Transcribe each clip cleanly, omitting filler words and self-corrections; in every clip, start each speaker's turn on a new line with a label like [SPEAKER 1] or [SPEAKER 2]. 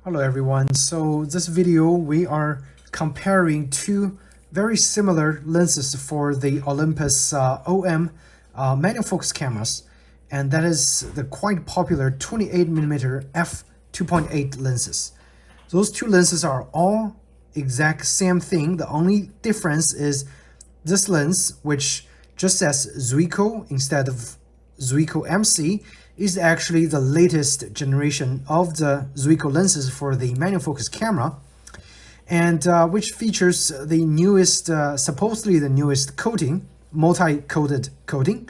[SPEAKER 1] Hello everyone. So this video we are comparing two very similar lenses for the Olympus OM manual focus cameras, and that is the quite popular 28mm F2.8 lenses. Those two lenses are all exact same thing. The only difference is this lens, which just says Zuiko instead of Zuiko MC, is actually the latest generation of the Zuiko lenses for the manual focus camera, and which features the newest, supposedly the newest coating, multi-coated coating.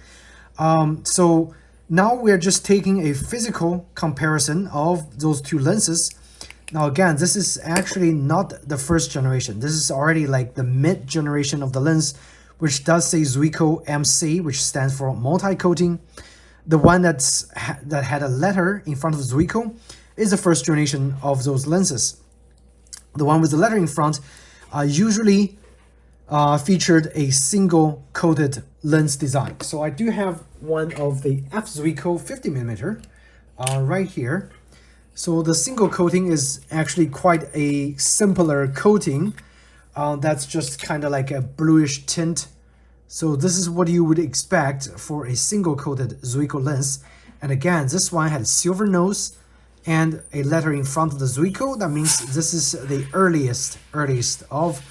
[SPEAKER 1] So now we're just taking a physical comparison of those two lenses. Now again, this is actually not the first generation. This is already like the mid generation of the lens, which does say Zuiko MC, which stands for multi-coating. The one that had a letter in front of Zuiko is the first generation of those lenses. The one with the letter in front usually featured a single coated lens design. So I do have one of the F-Zuiko 50mm right here. So the single coating is actually quite a simpler coating. That's just kind of like a bluish tint. So this is what you would expect for a single coated Zuiko lens. And again, this one had a silver nose and a letter in front of the Zuiko. That means this is the earliest of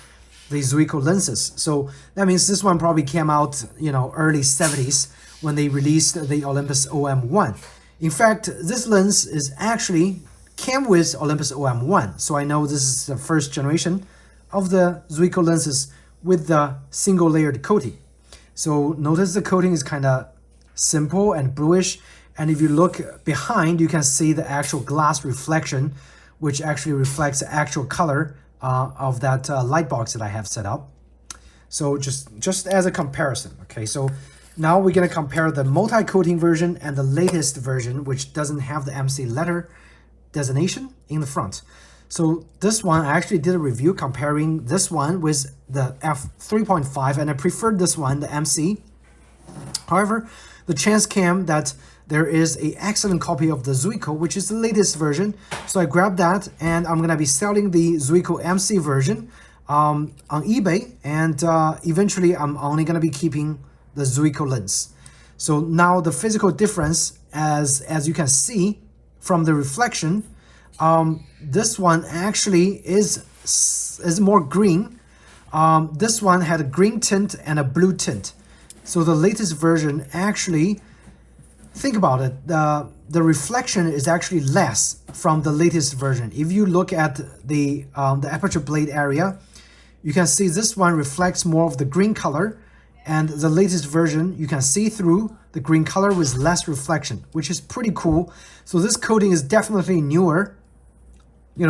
[SPEAKER 1] the Zuiko lenses. So that means this one probably came out, early 70s when they released the Olympus OM1. In fact, this lens is actually came with Olympus OM1. So I know this is the first generation of the Zuiko lenses with the single layered coating. So notice the coating is kind of simple and bluish, and if you look behind, you can see the actual glass reflection, which actually reflects the actual color of that light box that I have set up. So just as a comparison, okay? So now we're gonna compare the multi-coating version and the latest version, which doesn't have the MC letter designation in the front. So this one, I actually did a review comparing this one with the F3.5, and I preferred this one, the MC. However, the chance came that there is an excellent copy of the Zuiko, which is the latest version. So I grabbed that, and I'm going to be selling the Zuiko MC version on eBay, and eventually I'm only going to be keeping the Zuiko lens. So now the physical difference, as you can see from the reflection, this one actually is more green. This one had a green tint and a blue tint. So the latest version actually, think about it, the reflection is actually less from the latest version. If you look at the aperture blade area, you can see this one reflects more of the green color, and the latest version you can see through the green color with less reflection, which is pretty cool. So this coating is definitely newer,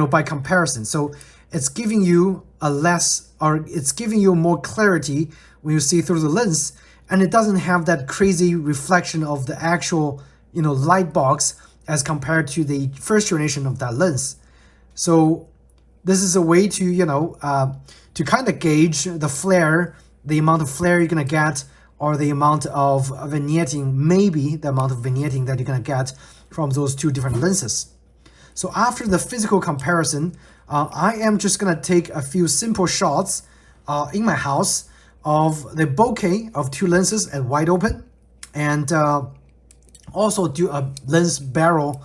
[SPEAKER 1] by comparison. So it's giving you it's giving you more clarity when you see through the lens, and it doesn't have that crazy reflection of the actual, light box as compared to the first generation of that lens. So this is a way to, to kind of gauge the flare, the amount of flare you're gonna get, or the amount of vignetting, maybe the amount of vignetting that you're gonna get from those two different lenses. So after the physical comparison, I am just gonna take a few simple shots in my house of the bokeh of two lenses at wide open, and also do a lens barrel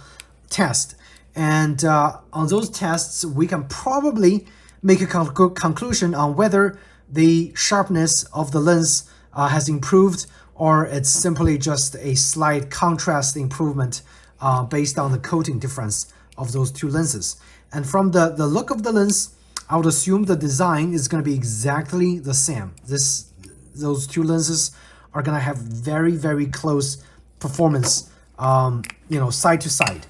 [SPEAKER 1] test. And on those tests, we can probably make a conclusion on whether the sharpness of the lens has improved, or it's simply just a slight contrast improvement based on the coating difference of those two lenses. And from the look of the lens, I would assume the design is going to be exactly the same. Those two lenses are going to have very, very close performance, side to side.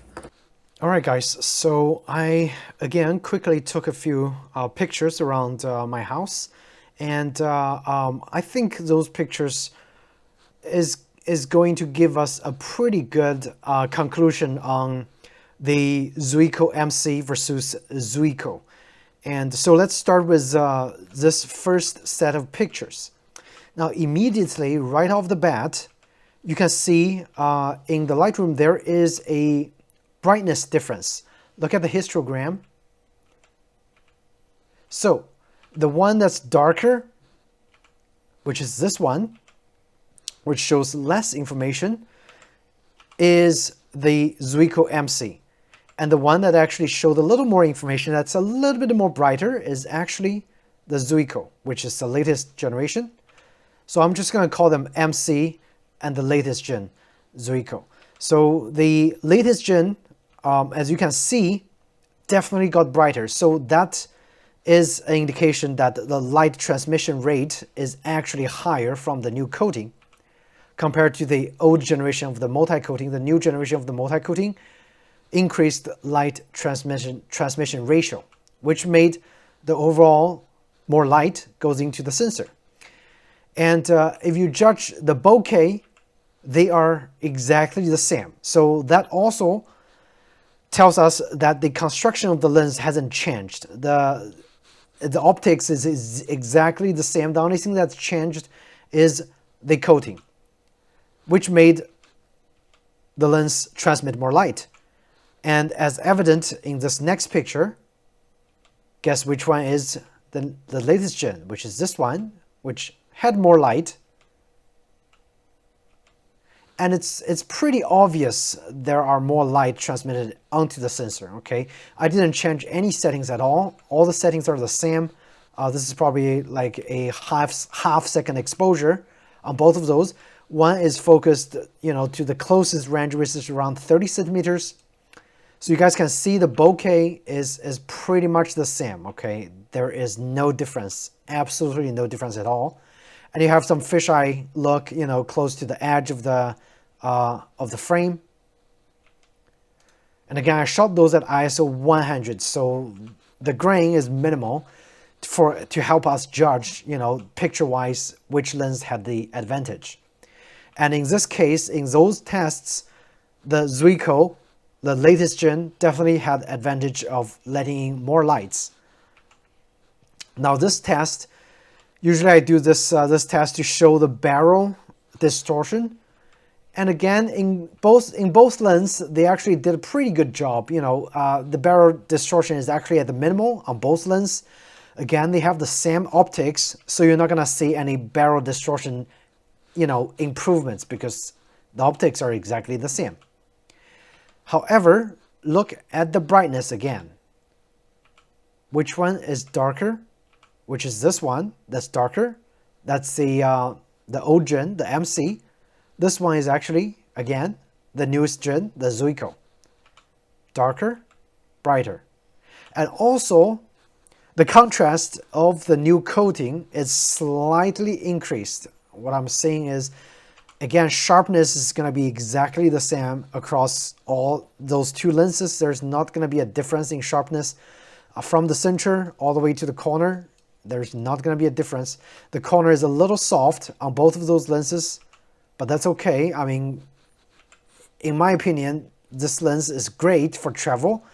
[SPEAKER 1] All right, guys, so I again quickly took a few pictures around my house, and I think those pictures is going to give us a pretty good conclusion on the Zuiko MC versus Zuiko. And so let's start with this first set of pictures. Now immediately, right off the bat, you can see in the Lightroom there is a brightness difference. Look at the histogram. So the one that's darker, which is this one, which shows less information, is the Zuiko MC. And the one that actually showed a little more information, that's a little bit more brighter, is actually the Zuiko, which is the latest generation. So I'm just going to call them MC and the latest gen, Zuiko. So the latest gen, as you can see, definitely got brighter. So that is an indication that the light transmission rate is actually higher from the new coating compared to the old generation of the multi-coating. The new generation of the multi-coating increased light transmission ratio, which made the overall more light goes into the sensor. And if you judge the bokeh, they are exactly the same. So that also tells us that the construction of the lens hasn't changed. The optics is exactly the same. The only thing that's changed is the coating, which made the lens transmit more light. And as evident in this next picture, guess which one is the latest gen, which is this one, which had more light. And it's pretty obvious there are more light transmitted onto the sensor, okay? I didn't change any settings at all. All the settings are the same. This is probably like a half second exposure on both of those. One is focused, to the closest range, which is around 30 centimeters. So you guys can see the bokeh is pretty much the same, okay? There is no difference, absolutely no difference at all. And you have some fisheye look, close to the edge of the frame. And again, I shot those at ISO 100, so the grain is minimal to help us judge, picture-wise, which lens had the advantage. And in this case, in those tests, the Zuiko, the latest gen, definitely had advantage of letting in more lights. Now this test, usually I do this test to show the barrel distortion. And again, in both lenses, they actually did a pretty good job. The barrel distortion is actually at the minimal on both lenses. Again, they have the same optics, so you're not gonna see any barrel distortion, improvements because the optics are exactly the same. However, look at the brightness again. Which one is darker? Which is this one that's darker. That's the old gen, the MC. This one is actually, again, the newest gen, the Zuiko. Darker, brighter. And also, the contrast of the new coating is slightly increased. What I'm saying is, again, sharpness is going to be exactly the same across all those two lenses. There's not going to be a difference in sharpness from the center all the way to the corner. There's not going to be a difference. The corner is a little soft on both of those lenses, but that's okay. I mean, in my opinion, this lens is great for travel.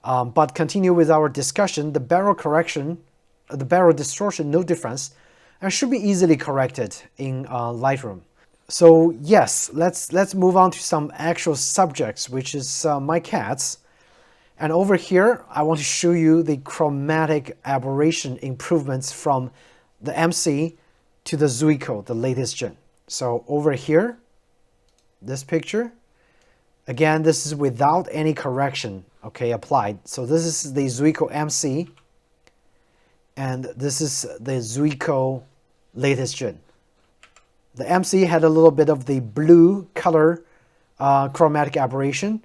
[SPEAKER 1] But continue with our discussion. The barrel correction, the barrel distortion, no difference, and should be easily corrected in Lightroom. So yes, let's move on to some actual subjects, which is my cats. And over here, I want to show you the chromatic aberration improvements from the MC to the Zuiko, the latest gen. So over here, this picture, again, this is without any correction, okay, applied. So this is the Zuiko MC, and this is the Zuiko latest gen. The MC had a little bit of the blue color chromatic aberration,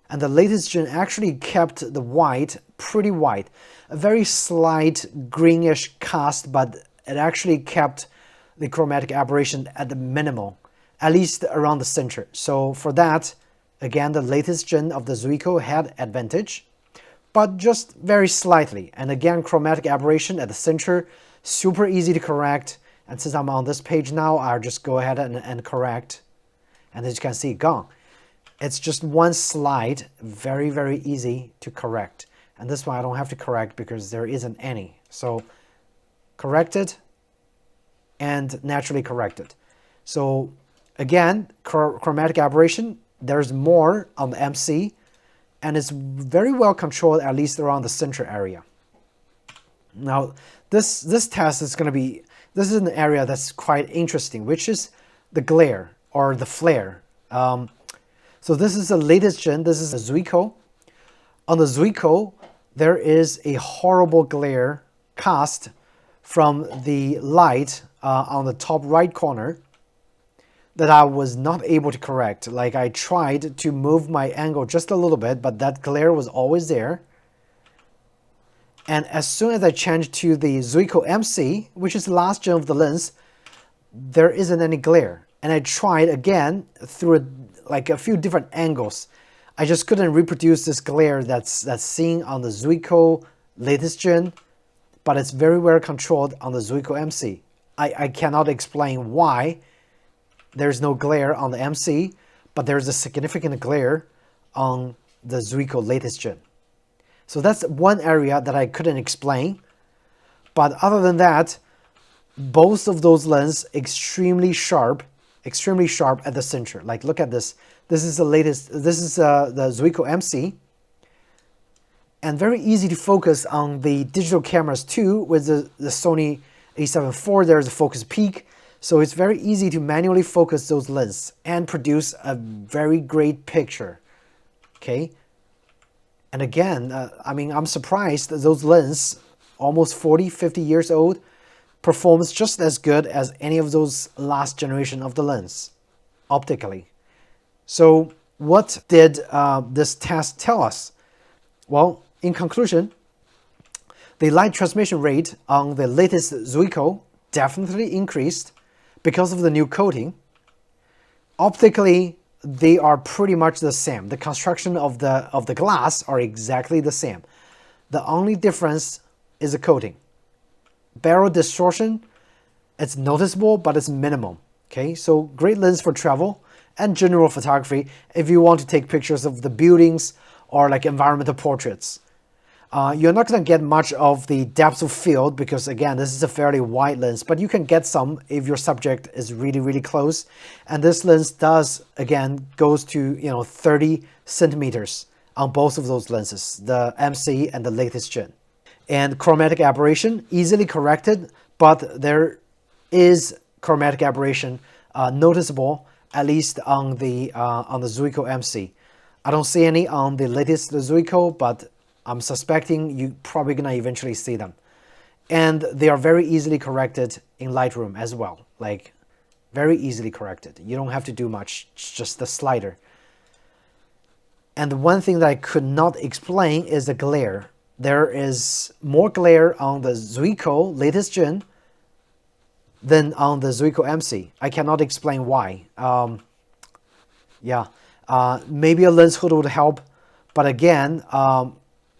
[SPEAKER 1] and the latest gen actually kept the white pretty white, a very slight greenish cast, but it actually kept the chromatic aberration at the minimal, at least around the center. So for that, again, the latest gen of the Zuiko had advantage, but just very slightly. And again, chromatic aberration at the center, super easy to correct. And since I'm on this page now, I'll just go ahead and correct. And as you can see, gone. It's just one slide, very, very easy to correct. And this one I don't have to correct because there isn't any. So corrected and naturally corrected. So again, chromatic aberration, there's more on the MC, and it's very well controlled, at least around the center area. Now, this test is going to be, this is an area that's quite interesting, which is the glare or the flare. So this is the latest gen. This is a Zuiko. On the Zuiko, there is a horrible glare cast from the light on the top right corner that I was not able to correct. Like, I tried to move my angle just a little bit, but that glare was always there. And as soon as I changed to the Zuiko MC, which is the last gen of the lens, there isn't any glare. And I tried again through like a few different angles. I just couldn't reproduce this glare that's seen on the Zuiko latest gen, but it's very well controlled on the Zuiko MC. I cannot explain why there's no glare on the MC, but there's a significant glare on the Zuiko latest gen. So that's one area that I couldn't explain. But other than that, both of those lenses extremely sharp at the center. Like, look at this. This is the latest, this is the Zuiko MC. And very easy to focus on the digital cameras too. With the Sony a7 IV, there's a focus peak. So it's very easy to manually focus those lenses and produce a very great picture. Okay. And again, I mean, I'm surprised that those lenses, almost 40, 50 years old, performs just as good as any of those last generation of the lens, optically. So what did this test tell us? Well, in conclusion, the light transmission rate on the latest Zuiko definitely increased because of the new coating. Optically, they are pretty much the same. The construction of the glass are exactly the same. The only difference is the coating. Barrel distortion, it's noticeable, but it's minimum. Okay, so great lens for travel and general photography if you want to take pictures of the buildings or like environmental portraits. You're not going to get much of the depth of field because, again, this is a fairly wide lens, but you can get some if your subject is really, really close. And this lens does, again, goes to 30 centimeters on both of those lenses, the MC and the latest gen. And chromatic aberration, easily corrected, but there is chromatic aberration noticeable, at least on the Zuiko MC. I don't see any on the latest Zuiko, but I'm suspecting you're probably gonna eventually see them. And they are very easily corrected in Lightroom as well, like very easily corrected. You don't have to do much, it's just the slider. And the one thing that I could not explain is the glare. There is more glare on the Zuiko latest gen than on the Zuiko MC. I cannot explain why. Maybe a lens hood would help, but again,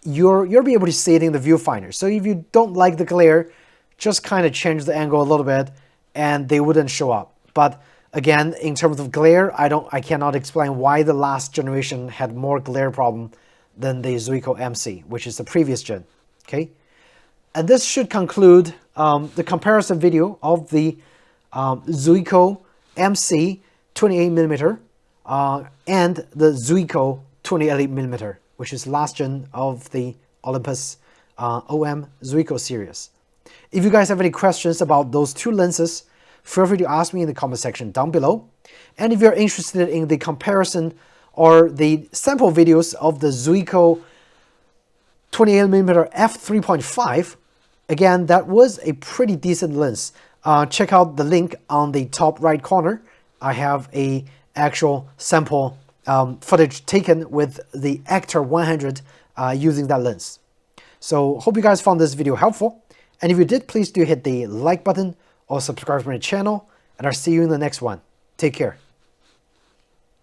[SPEAKER 1] you'll be able to see it in the viewfinder. So if you don't like the glare, just kind of change the angle a little bit and they wouldn't show up. But again, in terms of glare, I cannot explain why the last generation had more glare problem than the Zuiko MC, which is the previous gen. Okay, and this should conclude the comparison video of the Zuiko MC 28mm and the Zuiko 28mm, which is last gen of the Olympus OM Zuiko series. If you guys have any questions about those two lenses, feel free to ask me in the comment section down below. And if you're interested in the comparison or the sample videos of the Zuiko 28mm F2.8, again, that was a pretty decent lens. Check out the link on the top right corner. I have a actual sample footage taken with the Actor 100 using that lens. So hope you guys found this video helpful. And if you did, please do hit the like button or subscribe to my channel. And I'll see you in the next one. Take care.